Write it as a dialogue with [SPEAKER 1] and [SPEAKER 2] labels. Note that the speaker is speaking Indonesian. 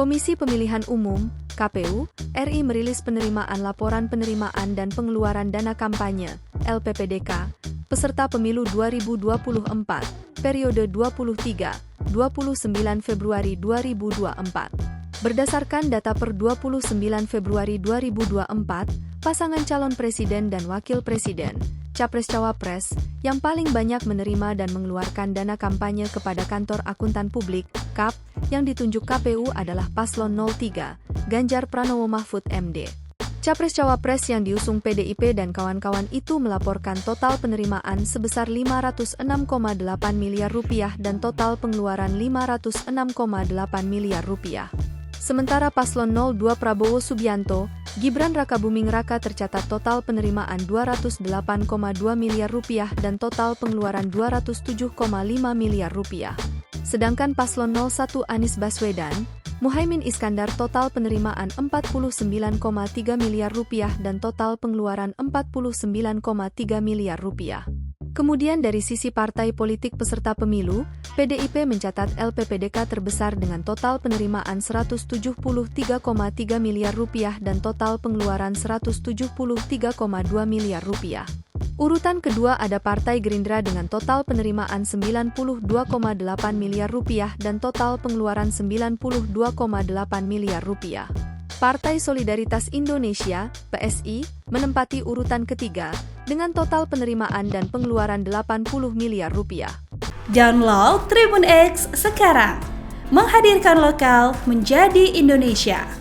[SPEAKER 1] Komisi Pemilihan Umum (KPU) RI merilis penerimaan laporan penerimaan dan pengeluaran dana kampanye (LPPDK) peserta pemilu 2024 periode 23-29 Februari 2024. Berdasarkan data per 29 Februari 2024, pasangan calon presiden dan wakil presiden, Capres-Cawapres, yang paling banyak menerima dan mengeluarkan dana kampanye kepada Kantor Akuntan Publik, KAP, yang ditunjuk KPU adalah Paslon 03, Ganjar Pranowo Mahfud MD. Capres-Cawapres yang diusung PDIP dan kawan-kawan itu melaporkan total penerimaan sebesar Rp506,8 miliar dan total pengeluaran Rp506,8 miliar. Sementara Paslon 02 Prabowo Subianto, Gibran Rakabuming Raka tercatat total penerimaan Rp208,2 miliar dan total pengeluaran Rp207,5 miliar. Sedangkan Paslon 01 Anies Baswedan, Muhaimin Iskandar total penerimaan Rp49,3 miliar dan total pengeluaran Rp49,3 miliar. Kemudian dari sisi partai politik peserta pemilu, PDIP mencatat LPPDK terbesar dengan total penerimaan Rp173,3 miliar dan total pengeluaran Rp173,2 miliar. Urutan kedua ada Partai Gerindra dengan total penerimaan Rp92,8 miliar dan total pengeluaran Rp92,8 miliar. Partai Solidaritas Indonesia, PSI, menempati urutan ketiga, dengan total penerimaan dan pengeluaran Rp80 miliar.
[SPEAKER 2] Download Tribun X sekarang, menghadirkan lokal menjadi Indonesia.